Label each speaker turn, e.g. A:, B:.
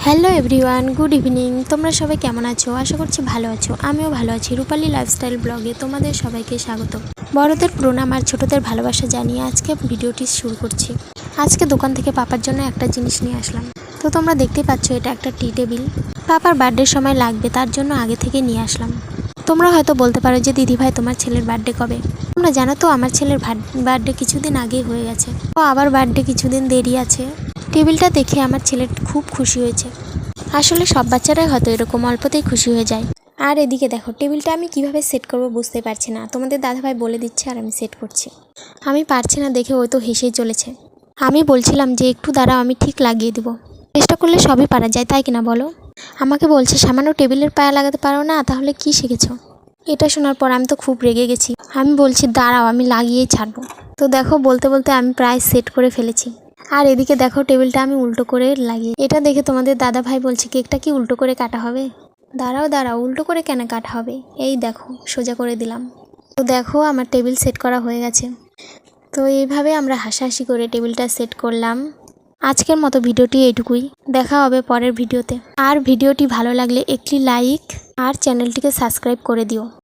A: Hello everyone, good evening. তোমরা সবাই কেমন আছো? আশা করছি ভালো আছো। আমিও ভালো আছি। রূপালী লাইফস্টাইল ব্লগে তোমাদের সবাইকে স্বাগত। বড়দের প্রণাম আর ছোটদের ভালোবাসা জানিয়ে আজকে ভিডিওটি শুরু করছি। আজকে দোকান থেকে পাপার জন্য একটা জিনিস নিয়ে আসলাম। তো তোমরা দেখতেই পাচ্ছ, এটা একটা টি টেবিল। পাপার বার্থডের সময় লাগবে, তার জন্য আগে থেকে নিয়ে আসলাম। তোমরা হয়তো বলতে পারো যে দিদি ভাই, তোমার ছেলের বার্থডে কবে? তোমরা জানো তো, আমার ছেলের বার্থডে কিছুদিন আগেই হয়ে গেছে। তো আবার বার্থডে কিছুদিন দেরি আছে। টেবিলটা দেখে আমার ছেলে খুব খুশি হয়েছে। আসলে সব বাচ্চারাই হয়তো এরকম অল্পতেই খুশি হয়ে যায়। আর এদিকে দেখো, টেবিলটা আমি কিভাবে সেট করব বুঝতে পারছি না। তোমাদের দাদাভাই বলে দিচ্ছে আর আমি সেট করছি। আমি পারছি না দেখে ওই তো হেসেই চলেছে। আমি বলছিলাম যে একটু দাঁড়াও, আমি ঠিক লাগিয়ে দেবো। চেষ্টা করলে সবই পারা যায়, তাই কিনা বলো? আমাকে বলছে সামান্য টেবিলের পায়া লাগাতে পারো না, তাহলে কি শিখেছো? এটা শোনার পর আমি তো খুব রেগে গেছি। আমি বলছি দাঁড়াও, আমি লাগিয়েই ছাড়বো। তো দেখো, বলতে বলতে আমি প্রায় সেট করে ফেলেছি। আর এদিকে দেখো, টেবিলটা আমি উল্টো করে লাগিয়ে। এটা দেখে তোমাদের দাদা ভাই বলছে কেকটা কি উল্টো করে কাটা হবে? দাঁড়াও দাঁড়াও, উল্টো করে কেন কাটা হবে? এই দেখো, সোজা করে দিলাম। তো দেখো, আমার টেবিল সেট করা হয়ে গেছে। তো এইভাবে আমরা হাসাহাসি করে টেবিলটা সেট করলাম। আজকের মতো ভিডিওটি এইটুকুই। দেখা হবে পরের ভিডিওতে। আর ভিডিওটি ভালো লাগলে একটি লাইক আর চ্যানেলটিকে সাবস্ক্রাইব করে দিও।